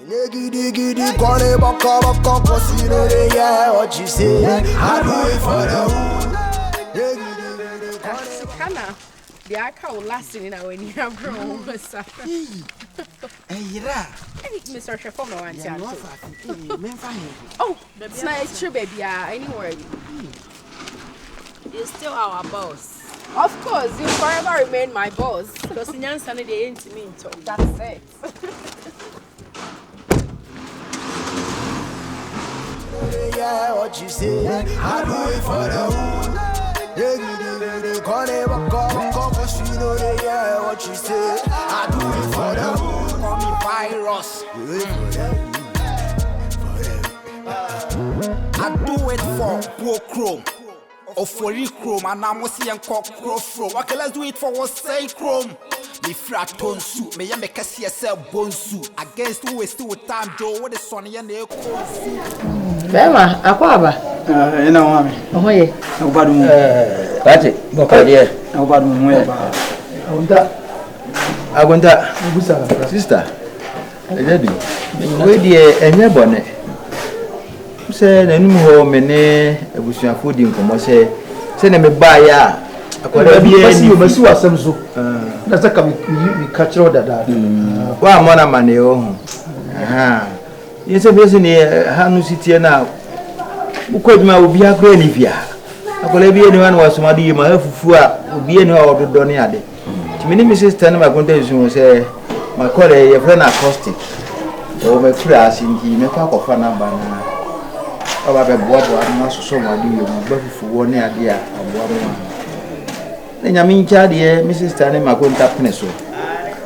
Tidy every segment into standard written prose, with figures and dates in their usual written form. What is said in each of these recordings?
Giddy, gonna baka, cause you know they hear what you say. I do it for them. Kana, the aka will last in when you have grown. Hey, Mr. Sheffield, no answer. Oh, It's nice, true, baby. Anywhere. You're still our boss. Of course, you forever remain my boss. Because in your Sunday, they ain't me. That's it. Yeah, what you say, I do it for them. They gonna baka, cause you know they hear what you say. I do it for them. Call me virus. I do it for Go Chrome. Or for Chrome, and I'm seeing Crow From. Okay, let's do it for what say Chrome. Me frat ton suit, me make a CSL bone suit. Against who is still with time, Joe, what is Sonny and the Bema, akwaba. Ena wame. Oho ye. Obadu mu. Bati, bokadie. Obadu mu ya ba. Agonta. Sister. Ejadi. We die enye bone. Se na num ho me ne abusuafo di nkomo se ne me ba ya akwada bi ani basi wasam so. Na saka mi catch road dada. Wa mona mane o ho. Aha. Yese bese ni hanu sitie na ukwaduma obi akra ni bia akola bi eni wan wasomade yima afufu a obi eni wa ododo ne ade timini mi sister na makonta nsu se makola ye friend acoustic o me fura asinki me kwa kofa namba na oba be boabo na soso wade yima bafufu wo ne ade a aboa mo na nyame ncha de mi sister ne makonta pene so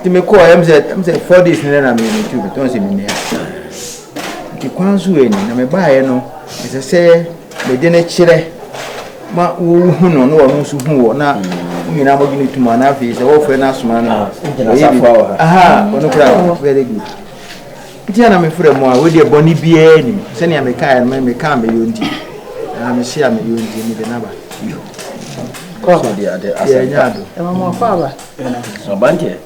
timeko am say 4 days ne na me ni tu ton se mi ne Kwanzu eni na me baaye no se me de ne kire ma wo hu no no wo nso hu wo na nyina mo gini tuma na afi se wo fe na soma na aha ono kra very good ntia na me frɛ mo a we de boni bia ni se ne me kai me ka me yonti na me share me yonti ni de na ba Ko so de ade asanta E mama akwaba. so bantie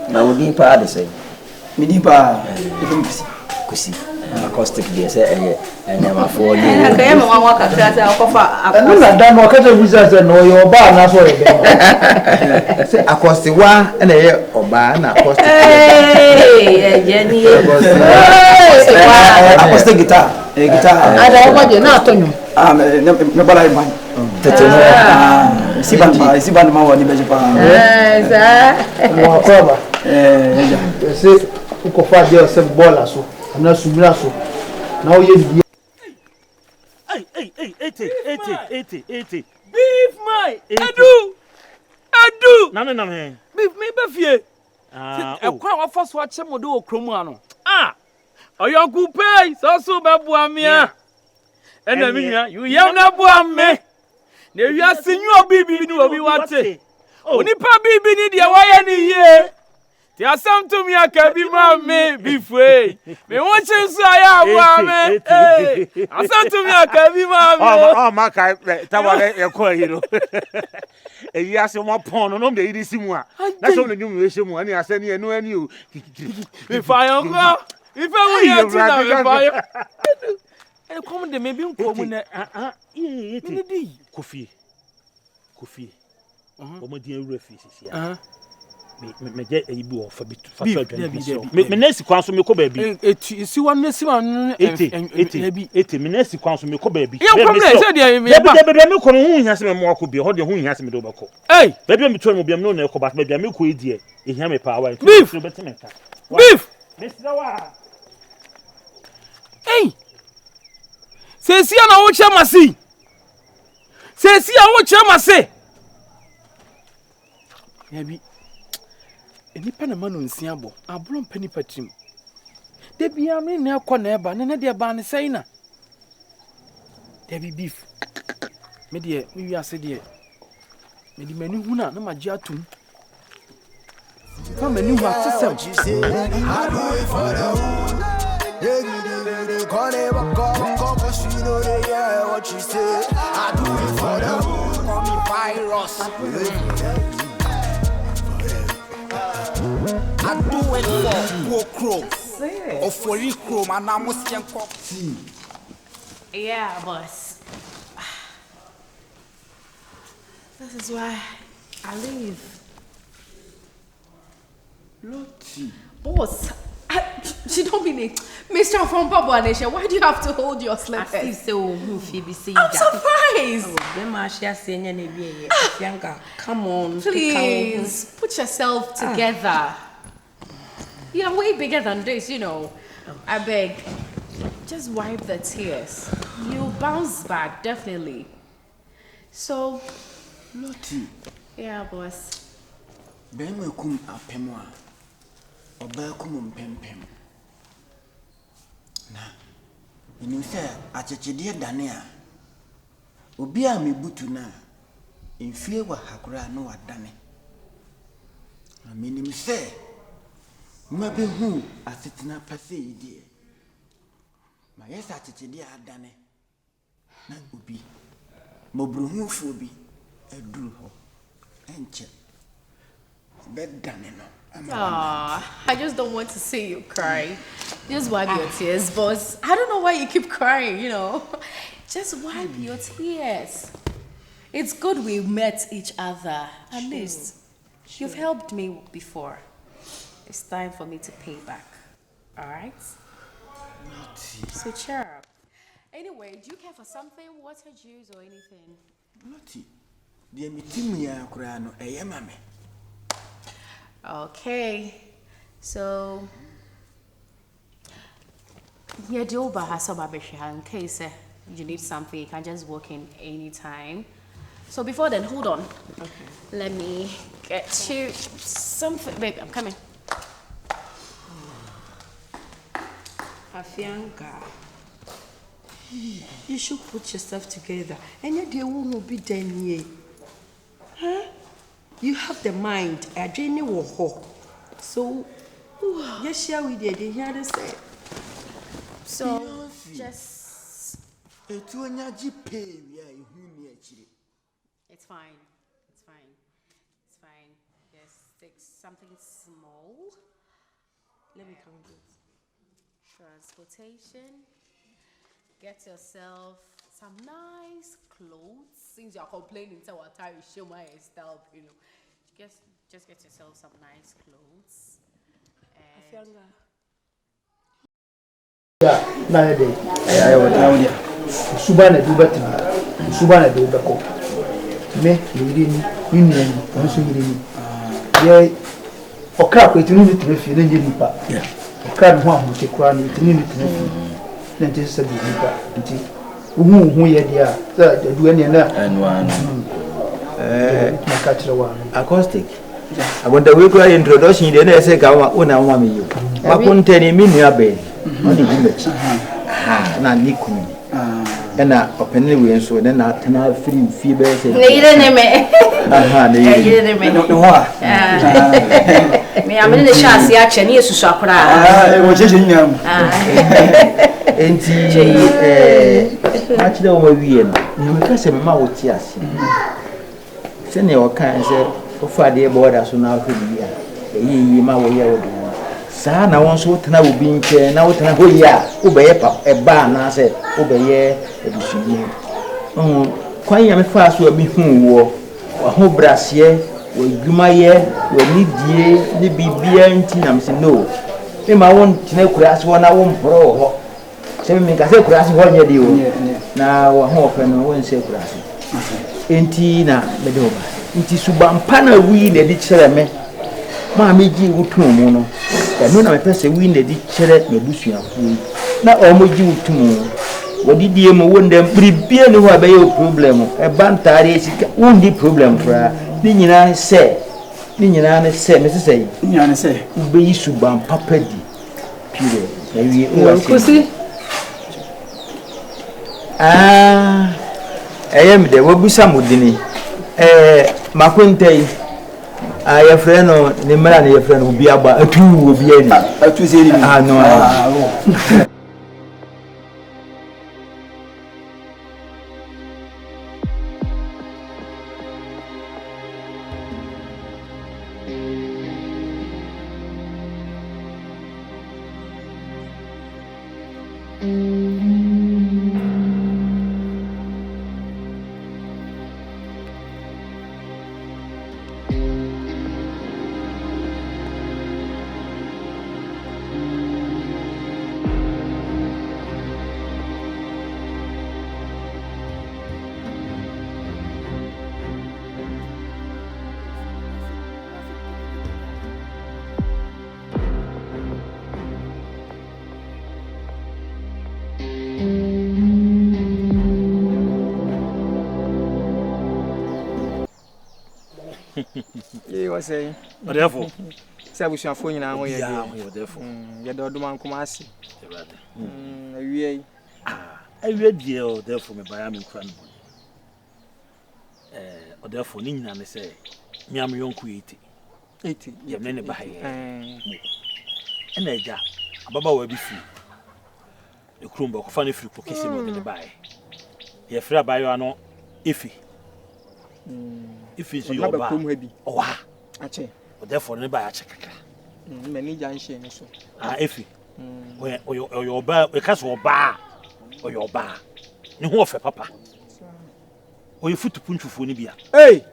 na wo din pa ade sei Mi di pa kusi acoustic dey say enyama for you Okay, my one worker class, I'll cover. anu na dan no kaje buza se no yo ba na so re be. say acoustic wa na ye oba na acoustic Hey, Jenny. acoustic guitar. Guitar. Ada o gode na atonyo. Me bala iban. tete no Si ban ma woni beje pa. Sa. Mo akwaba. Ja. Se uko fa dia se bola so. Amna sumira so. Na o ye bi. Hey. Beef my. Adu. Na. Beef me be fie. E kwa wa fa so a che mo de okromu ano. Oyonku pay so be bua me a. Ena mi hia, you yam na bua me. Na wi asenyu obibi ni obi wate. Onipa bibi ni de wa ye ni ye. Ti asam to mi aka bi ma me bifwe. Me won chensu aya bua me. Asam to mi aka bi ma me. Oh maka tawale e ko hiro. Eyi ase mo pon no de iri simu a. Na so no nyum we shemu ani ase ni enu ani o. Me fayon ko. Ife wo ya ti na me fayon. E kom de me bi nkom na Ni di Kofi. O mo di ewura fi sisi a. Me je eyibi o fa bitu fa so adwan. Me nesi kwan so me ko ba bi. Si wan nesi wan Eti me nesi kwan so me ko ba bi. Ya kom na se de me ba. Be me ko no hu hia se me mo ko bi. Ho de hu hia se me do ba ko. Hey, Baby me to mo bi me no ko ba me ko edi e. Ehia me pa wa. Beef. Beef. Mesra wa. Hey. Sesi na wo chamasi. Sesi a wo chamase. Yabi. Enipa na manu nsia bo. Abro mpani patrim. De bia me na akọ na eba, ne de ba ne sei na. Debi beef. Me de me wi ase de. Me di mani hu na magye atum. Fa mani hu atesem. They call it cause you know they hear what you say. I do it for them. Call me virus. I do it for Go Chrome. it. Or for you chrome and I must see and cock. Yeah, boss. This is why I leave. Lottie. Boss, she don't mean it. Mr. from Papa Nation, why do you have to hold your slippers? I'm surprised. Come on. Please, put yourself together. You're way bigger than this, you know. I beg. Just wipe the tears. You'll bounce back, definitely. So, Lottie. yeah, boss. Ben will come a pemoa. Or Belcom Pempem. Now, you say, at a dear Dania. Ubia mi butu na. In fear wa hakura no adane. I mean him say. Maybe who a sitting up per se dear. My yes at a dear adane. Na ubi. Mobruhu phobi. A drew ho. And check. Bed done no. I just don't want to see you cry. Just wipe your tears, boss. I don't know why you keep crying, you know. Just wipe your tears. It's good we met each other. At least you've helped me before. It's time for me to pay back. All right? So cheer up. Anyway, do you care for something? Water, juice, or anything? Lottie, the Mitimia Kurano, a yamame. Okay, so yeah, Joba has some in case you need something, you can just walk in anytime. So before then, hold on. Okay. Let me get you something. Baby, I'm coming. Afianga, you should put yourself together, and yet there won't be done. Huh? You have the mind, a genuine war. So, yes, share with you, the hear say. So, just. It's fine. It's fine. It's fine. Just take something small. Let me come with transportation. Get yourself some nice clothes. Since you are complaining, so what time you show my style, you know. Just get yourself some nice clothes. And Yeah, nowadays. Subana do better. Subana do better. Me, you didn't. Also you didn't. Yeah. For crap, it need to be feeling you. Yeah. For crap, one take one. It need to be. Then just say you. Who ye dear? Do any and one. Acoustic. I want the week introduction, then I say, Una Mammy, you. I won't tell him in your bed. Only image. Now, Nikum. And I openly win so then I can have 3 fevers. Me, I'm in the chassis action, yes, to shop. I was just in them. Much the over we because a mamma would yes. Send your kind say, oh, Friday board as soon as ye, my way. Son, I want so to know being care now to know ya, obey a barn, I said, obey a oh, quite a fast will be whom war, or whole brass ye, will you my year, will need ye, the be and tinams no. Him I want to know class 1 I won't pro. Send me, I say, class 1 year deal. Now, I hope and I won't say class. Intina, Medova. It is Subampana win the ditcher. Mammy G would two mono. And when I pass a win the ditcher, Medusia food. Not almost you two more. What did you want them prepare no have a problem? A bantari is only problem for her. Nina say, Mrs. Say, Nina say, be Subam Papadi. Period. I am there will be some woodini. Makunte, I have friend or the man, your friend will be about a 2 will be any. No. Ye was saying. Therefore, Sabushia phone in our way. Therefore, You don't do man come asi. I read you, therefore, me by Amin Cran. Or therefore, Nina say, me am young quitty. 80. You have many by and I ja, Baba will be free. The Chromebook, funny free for kissing on the buy. You're free by your no, if it's your bar, oh, Ache. Therefore, never a check. Many junction. If or your bar, a castle bar, or your bar. No offer, Papa. Or your foot to punch for Nibia. Hey!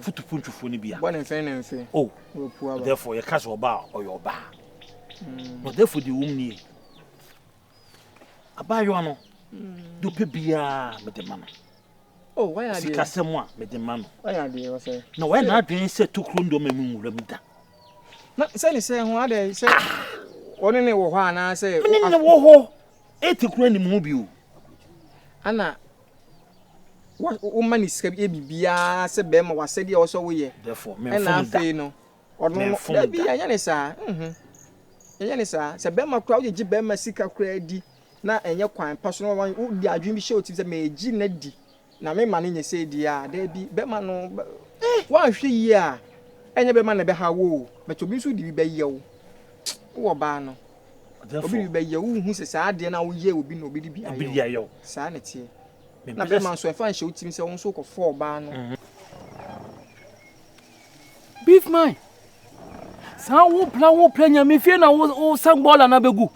Foot to punch for Nibia. One and fair. Oh, therefore, your castle bar or your bar. But therefore, the woman. I buy you no. Do pebia with the man. Oh, why are you Casamoa with the man? Why are you say? No, when I didn't say to Crundo Memunda. Not saying what they say. Only one I say, in the war, 80 grand mobile. Anna, what woman is Bia said Bema was said also we. Therefore, and I say no. Or no, be a Yanisa. Yanisa, said Bema crowd, Bema Sika credi. Na enye kwan personal one wo di adwin show ti say me gi na di na me mane nye say dia da bi be ma no wan hwe yi a enye be ma na be ha wo me to bi so di be ye wo ba no obi be ye wo hu se sa de na wo ye obi no obi di bi ayo sa na tie na be ma so e fa show ti say won so ko for ba no beef man sa wo plan nya me fie na wo sang bola na begu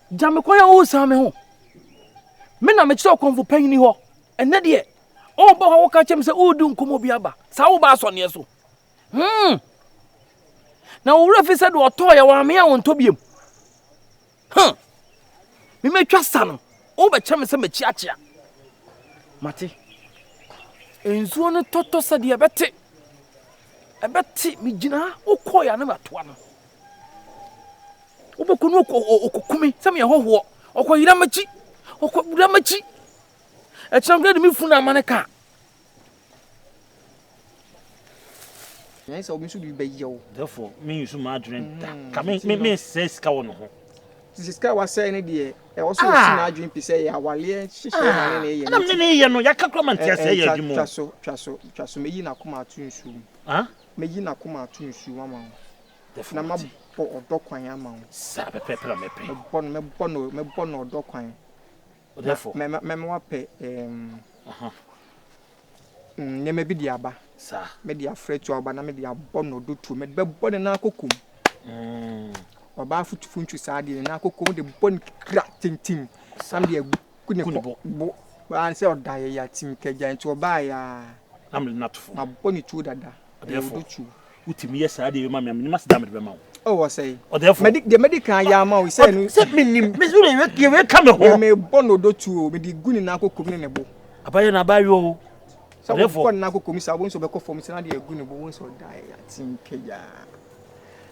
Jame kwa ya osa me ho. Me na me kire konfo panyi ho. Ene de o ba ho ka chem se o du nkomo bi aba. Sa wo ba so ne so. Na wo refi se do oto ya wa me ya won to biem. Me metwa sa no. O ba chem se me chiachia. Mate. Enzuo no toto sa de ebete. Ebete me gina o koya na matoa no. Obekunu okukumi same yehoho okoyira machi okobura machi e changrade mi funa maneka yes obi so bi beyo therefore me use my drink ka me says ka wono ho siska wa say ne de e wo so si na adwin pi say ya wale hihye na ne ye na me ne ye no ya ka kroman tia say ya dwumo twaso me yi na koma atu nsu me yi na koma atu nsu mama na ma odo kwan ama wo sa pepepera mepe me bono odo kwan therefore me wa pe ne me bi di aba sa me di afretu aba na me di abono do tu me be bono na akokum oba futu ntu sa de na akokum de bon kra tintim sam de agu ne ko bo ba se oda ya tim kagya nti oba ya am not for ma boni tu dada therefore utimi ye sa de ma me must damage be ma oh was say or therefore the medical ya ma we say no say me nim me so we come home me bono do tu me di guni na akokum ne bo abaye na abayo therefore na akokum sa bo so be ko form se na de aguni bo won so da ya tin keja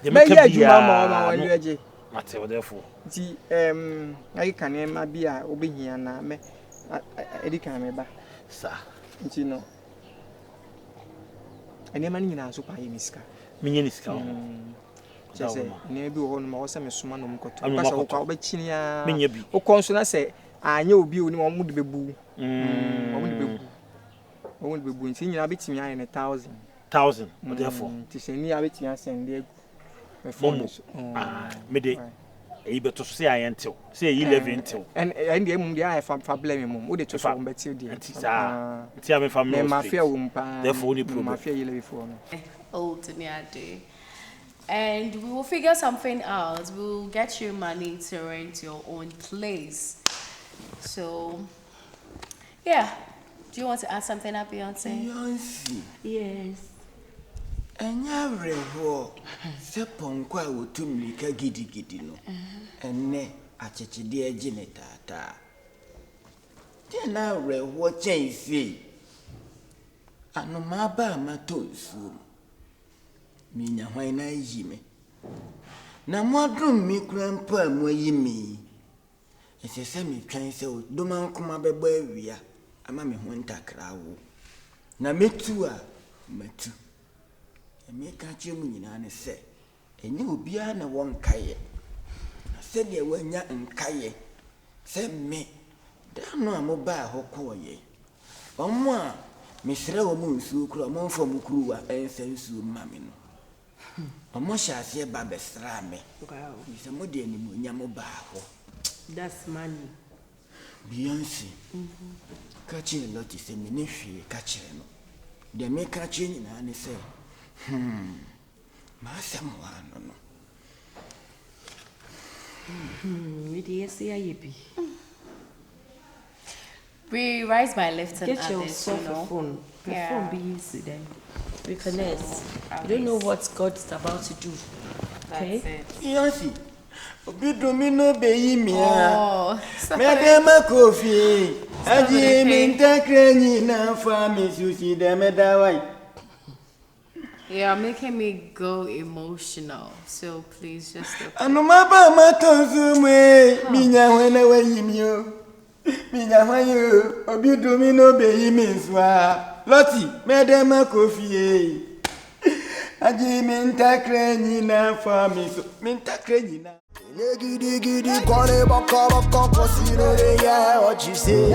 me ya juma ma wa leje mate therefore di ai kan ma bia obehia na me edikan me ba sa nti no ene ma ni na so pa ye miska menye ni sika ho Jese ne bi wo no ma wo se me soma no mkoto pasa wo kwa obechini ya menye bi wo konso na se anya obi oni mo mu de bebu wo de bebu nti nyina betimi aye ne 1000 therefore ti se ni abetimi asende egu me de e be to se aye ntew se 11 ntew and de mum de aye fa blame mum wo de to so mbeti de nti sa nti a me family me mafia wo mpa therefore ni problem mafia yele before no oh toniade. And we will figure something out. We'll get you money to rent your own place. So, yeah. Do you want to add something up, Beyonce? Beyonce. Yes. Enya reho se ponkwa wotumli ka gidi no. Enne achechide agine tata. Te na reho chenfi. Anoma ba matonsu. Minya hwan na yime na modrum mi krampa mo yimi ese se mi twan se o do man koma beba awia ama me ho ntakra wo Na metu a metu. Emeka chemu nyina ne se. Enye obia na won kaye. Na se de wanya nkaye. Se me da no amoba hokoye. Omo a mesre wo mu nsu kuro mo mfo mu kuruwa ense nsu mame no. Omo hyase ba besra me. Wow. Ise mo de ni mo nyamo ba ho. That's money. Beyonce. Kachi loti se me ne hwe kachi no. De me kachi nyina ne se. Ma asem wa no. We rise by lifting Get others, your you cell know. phone. The Yeah. phone be easy then. We connect. You don't know what God's about to do. Okay? That's it. Beyonce. Obi domino be yi mi a. Oh, Me dem kofi. Aji mi ntakrenyi na fa mi susi dem dawai. you're making me go emotional. So please just stop. Anuma ba matonzu me. Minya hwena wa yi mi o. Minya hwayo. Obi domino be yi mi nso. Loti me dem kofi. Aji mi ntakrenyi na fa mi so. Mi ntakrenyi na. Gidi gidi, gone baka baka, cause you know they yeah what you say.